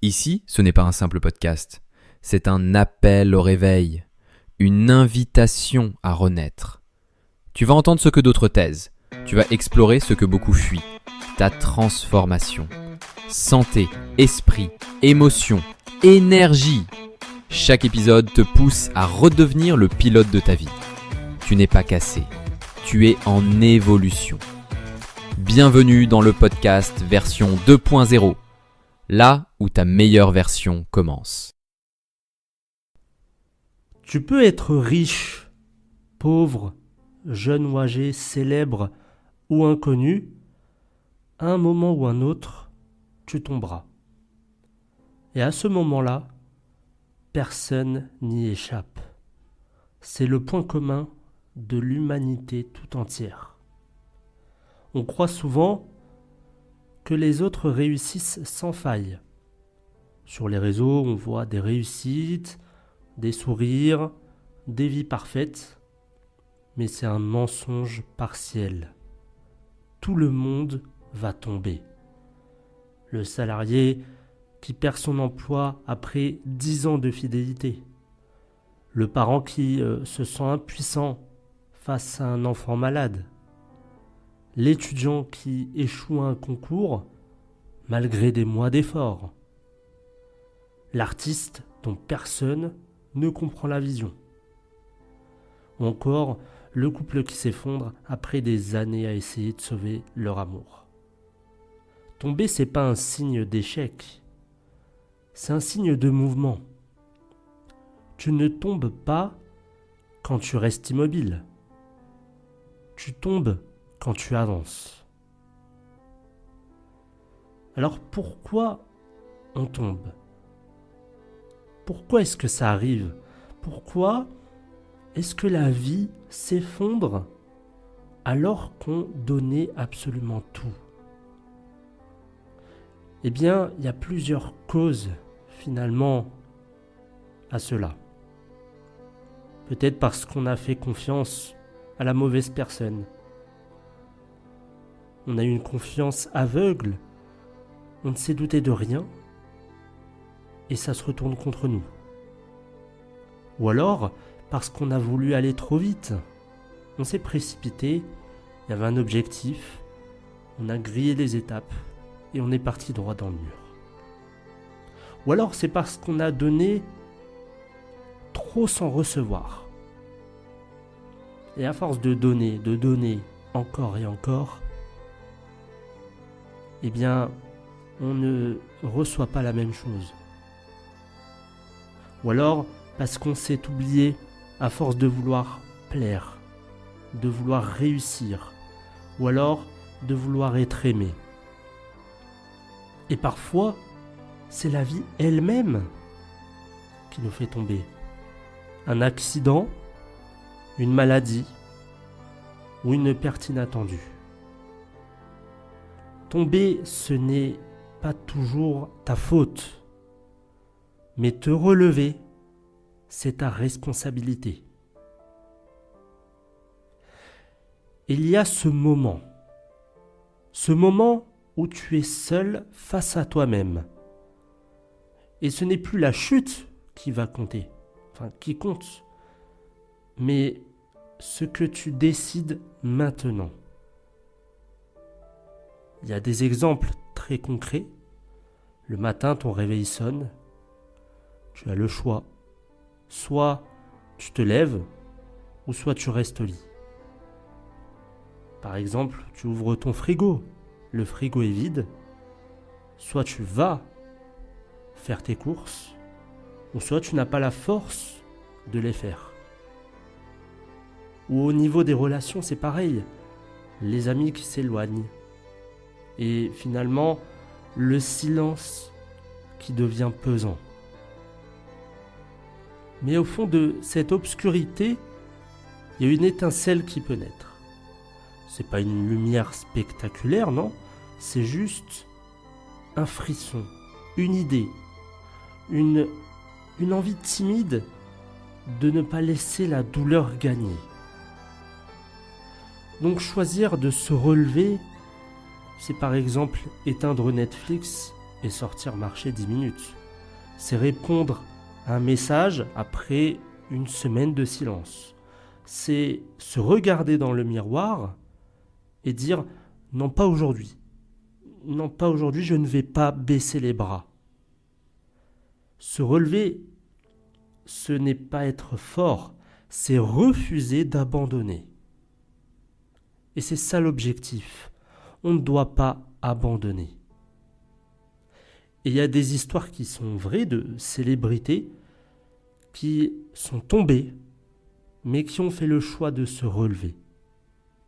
Ici, ce n'est pas un simple podcast, c'est un appel au réveil, une invitation à renaître. Tu vas entendre ce que d'autres taisent, tu vas explorer ce que beaucoup fuient, ta transformation. Santé, esprit, émotion, énergie. Chaque épisode te pousse à redevenir le pilote de ta vie. Tu n'es pas cassé, tu es en évolution. Bienvenue dans le podcast version 2.0, là où ta meilleure version commence. Tu peux être riche, pauvre, jeune ou âgé, célèbre ou inconnu, à un moment ou un autre, tu tomberas. Et à ce moment-là, personne n'y échappe. C'est le point commun de l'humanité tout entière. On croit souvent que les autres réussissent sans faille. Sur les réseaux, on voit des réussites, des sourires, des vies parfaites, mais c'est un mensonge partiel. Tout le monde va tomber. Le salarié qui perd son emploi après 10 ans de fidélité. Le parent qui se sent impuissant face à un enfant malade. L'étudiant qui échoue à un concours malgré des mois d'efforts. L'artiste dont personne ne comprend la vision. Ou encore le couple qui s'effondre après des années à essayer de sauver leur amour. Tomber, c'est pas un signe d'échec, c'est un signe de mouvement. Tu ne tombes pas quand tu restes immobile. Tu tombes quand tu avances. Alors pourquoi on tombe ? Pourquoi est-ce que ça arrive ? Pourquoi est-ce que la vie s'effondre alors qu'on donnait absolument tout ? Eh bien, il y a plusieurs causes finalement à cela. Peut-être parce qu'on a fait confiance à la mauvaise personne. On a eu une confiance aveugle, on ne s'est douté de rien, et ça se retourne contre nous. Ou alors, parce qu'on a voulu aller trop vite, on s'est précipité, il y avait un objectif, on a grillé les étapes, et on est parti droit dans le mur. Ou alors c'est parce qu'on a donné trop sans recevoir. Et à force de donner encore et encore, eh bien, on ne reçoit pas la même chose. Ou alors parce qu'on s'est oublié à force de vouloir plaire, de vouloir réussir, ou alors de vouloir être aimé. Et parfois, c'est la vie elle-même qui nous fait tomber. Un accident, une maladie ou une perte inattendue. Tomber, ce n'est pas toujours ta faute, mais te relever, c'est ta responsabilité. Il y a ce moment où tu es seul face à toi-même. Et ce n'est plus la chute qui va compter, qui compte, mais ce que tu décides maintenant. Il y a des exemples très concrets. Le matin, ton réveil sonne. Tu as le choix. Soit tu te lèves, ou soit tu restes au lit. Par exemple, tu ouvres ton frigo. Le frigo est vide. Soit tu vas faire tes courses, ou soit tu n'as pas la force de les faire. Ou au niveau des relations, c'est pareil. Les amis qui s'éloignent. Et finalement, le silence qui devient pesant. Mais au fond de cette obscurité, il y a une étincelle qui peut naître. C'est pas une lumière spectaculaire, non ? C'est juste un frisson, une idée, une envie timide de ne pas laisser la douleur gagner. Donc choisir de se relever, c'est par exemple éteindre Netflix et sortir marcher 10 minutes. C'est répondre à un message après une semaine de silence. C'est se regarder dans le miroir et dire « Non, pas aujourd'hui. Non, pas aujourd'hui, je ne vais pas baisser les bras. » Se relever, ce n'est pas être fort, c'est refuser d'abandonner. Et c'est ça l'objectif. On ne doit pas abandonner. Et il y a des histoires qui sont vraies de célébrités qui sont tombées, mais qui ont fait le choix de se relever.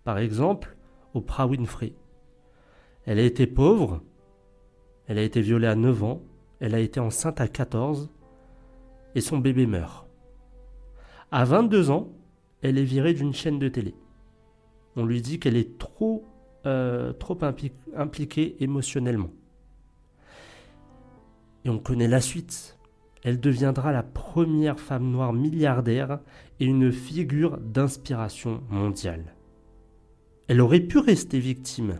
Par exemple, Oprah Winfrey. Elle a été pauvre, elle a été violée à 9 ans, elle a été enceinte à 14 et son bébé meurt. À 22 ans, elle est virée d'une chaîne de télé. On lui dit qu'elle est trop impliquée émotionnellement. Et on connaît la suite. Elle deviendra la première femme noire milliardaire et une figure d'inspiration mondiale. Elle aurait pu rester victime,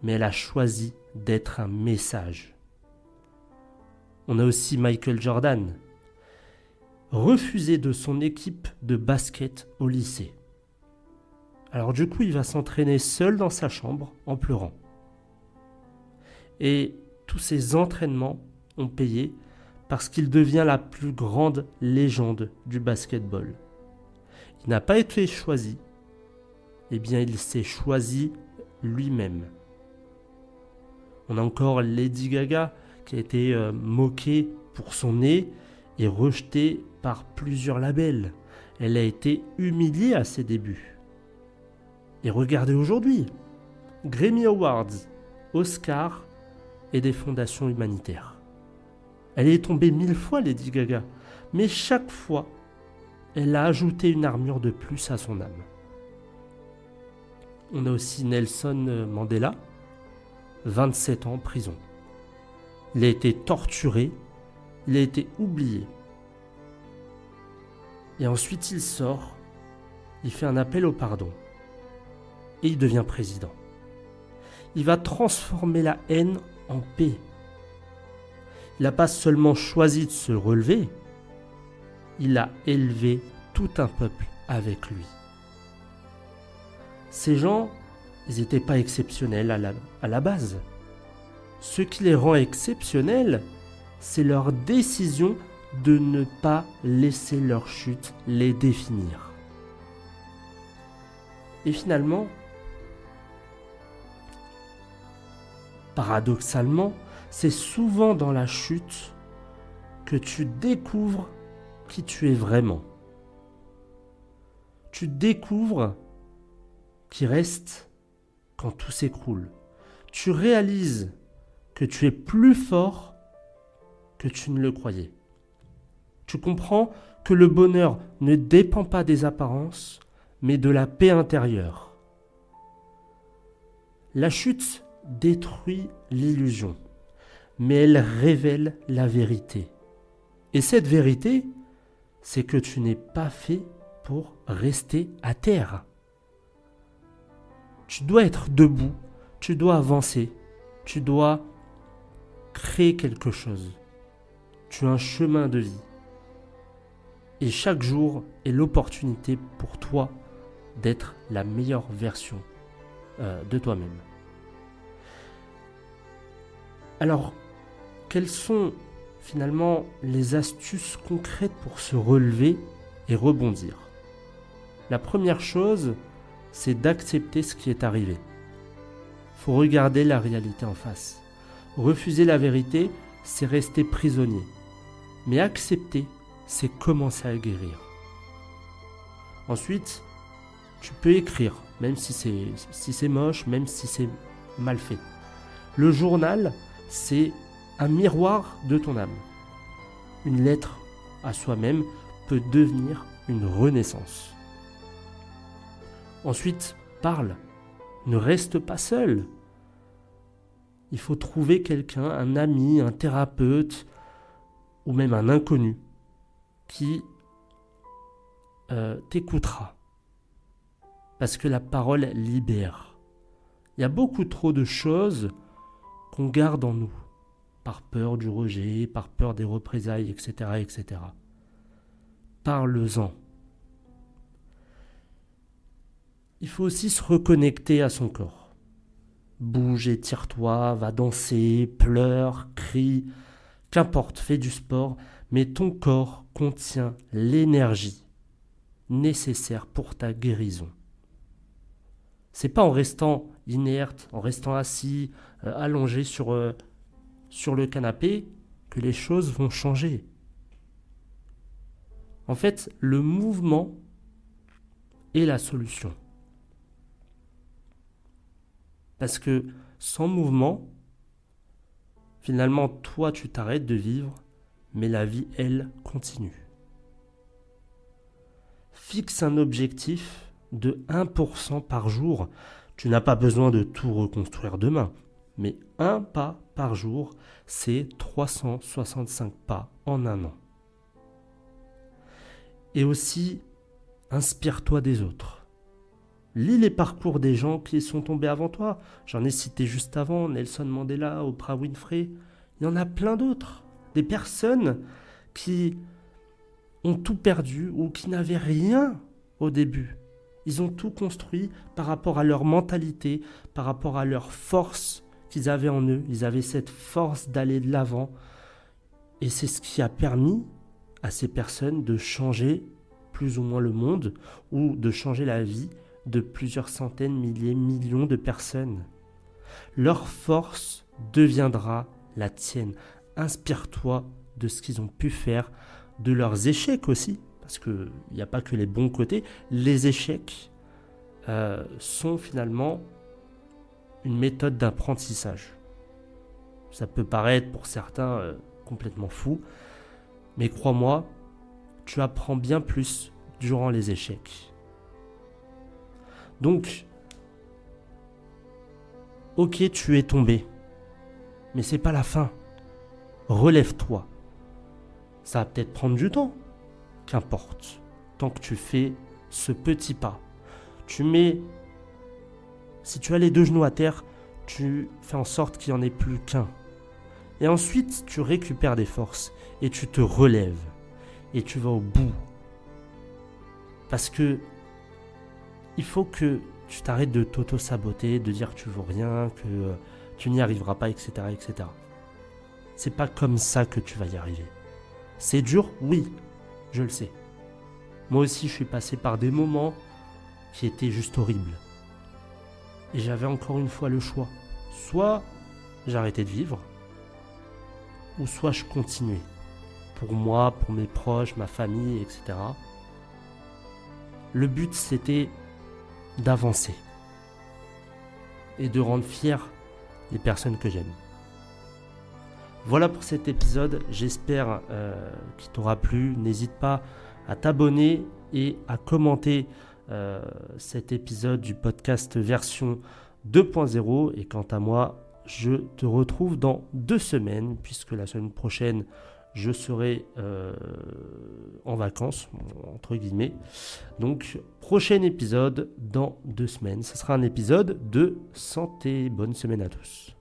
mais elle a choisi d'être un message. On a aussi Michael Jordan, refusé de son équipe de basket au lycée. Alors du coup, il va s'entraîner seul dans sa chambre en pleurant. Et tous ces entraînements ont payé parce qu'il devient la plus grande légende du basketball. Il n'a pas été choisi, eh bien il s'est choisi lui-même. On a encore Lady Gaga qui a été moquée pour son nez et rejetée par plusieurs labels. Elle a été humiliée à ses débuts. Et regardez aujourd'hui, Grammy Awards, Oscar et des fondations humanitaires. Elle est tombée 1000 fois, Lady Gaga, mais chaque fois, elle a ajouté une armure de plus à son âme. On a aussi Nelson Mandela, 27 ans en prison. Il a été torturé, il a été oublié. Et ensuite il sort, il fait un appel au pardon. Et il devient président. Il va transformer la haine en paix. Il n'a pas seulement choisi de se relever, il a élevé tout un peuple avec lui. Ces gens, ils n'étaient pas exceptionnels à la base. Ce qui les rend exceptionnels, c'est leur décision de ne pas laisser leur chute les définir. Et finalement, paradoxalement, c'est souvent dans la chute que tu découvres qui tu es vraiment. Tu découvres qui reste quand tout s'écroule. Tu réalises que tu es plus fort que tu ne le croyais. Tu comprends que le bonheur ne dépend pas des apparences, mais de la paix intérieure. La chute détruit l'illusion, mais elle révèle la vérité. Et cette vérité, c'est que tu n'es pas fait pour rester à terre. Tu dois être debout, tu dois avancer, tu dois créer quelque chose. Tu as un chemin de vie. Et chaque jour est l'opportunité pour toi d'être la meilleure version de toi-même. Alors, quelles sont finalement les astuces concrètes pour se relever et rebondir ? La première chose, c'est d'accepter ce qui est arrivé. Il faut regarder la réalité en face. Refuser la vérité, c'est rester prisonnier. Mais accepter, c'est commencer à guérir. Ensuite, tu peux écrire, même si c'est moche, même si c'est mal fait. Le journal, c'est un miroir de ton âme. Une lettre à soi-même peut devenir une renaissance. Ensuite, parle. Ne reste pas seul. Il faut trouver quelqu'un, un ami, un thérapeute ou même un inconnu qui t'écoutera. Parce que la parole libère. Il y a beaucoup trop de choses qu'on garde en nous. par peur du rejet, par peur des représailles, etc., etc. Parle-en. Il faut aussi se reconnecter à son corps. Bouge, étire-toi, va danser, pleure, crie, qu'importe, fais du sport, mais ton corps contient l'énergie nécessaire pour ta guérison. C'est pas en restant inerte, en restant assis, allongé sur le canapé que les choses vont changer. En fait, le mouvement est la solution. Parce que sans mouvement, finalement, toi, tu t'arrêtes de vivre, mais la vie, elle, continue. Fixe un objectif de 1% par jour. Tu n'as pas besoin de tout reconstruire demain, mais un pas par jour, c'est 365 pas en un an. Et aussi, inspire-toi des autres. Lis les parcours des gens qui sont tombés avant toi. J'en ai cité juste avant, Nelson Mandela, Oprah Winfrey. Il y en a plein d'autres. Des personnes qui ont tout perdu ou qui n'avaient rien au début. Ils ont tout construit par rapport à leur mentalité, par rapport à leur force qu'ils avaient en eux. Ils avaient cette force d'aller de l'avant. Et c'est ce qui a permis à ces personnes de changer plus ou moins le monde ou de changer la vie de plusieurs centaines, milliers, millions de personnes. Leur force deviendra la tienne. Inspire-toi de ce qu'ils ont pu faire, de leurs échecs aussi, parce qu'il n'y a pas que les bons côtés. Les échecs sont finalement une méthode d'apprentissage. Ça peut paraître pour certains complètement fou, mais crois-moi, tu apprends bien plus durant les échecs. Donc, ok, tu es tombé, mais c'est pas la fin. Relève-toi. Ça va peut-être prendre du temps, qu'importe, tant que tu fais ce petit pas. Si tu as les 2 genoux à terre, tu fais en sorte qu'il n'y en ait plus qu'un. Et ensuite, tu récupères des forces et tu te relèves et tu vas au bout. Parce que il faut que tu t'arrêtes de t'auto-saboter, de dire que tu vaux rien, que tu n'y arriveras pas, etc., etc. C'est pas comme ça que tu vas y arriver. C'est dur, oui, je le sais. Moi aussi, je suis passé par des moments qui étaient juste horribles. Et j'avais encore une fois le choix. Soit j'arrêtais de vivre, ou soit je continuais. Pour moi, pour mes proches, ma famille, etc. Le but, c'était d'avancer et de rendre fiers les personnes que j'aime. Voilà pour cet épisode, j'espère qu'il t'aura plu. N'hésite pas à t'abonner et à commenter cet épisode du podcast version 2.0. Et quant à moi, je te retrouve dans 2 semaines, puisque la semaine prochaine, je serai en vacances, entre guillemets. Donc, prochain épisode dans 2 semaines. Ce sera un épisode de santé. Bonne semaine à tous.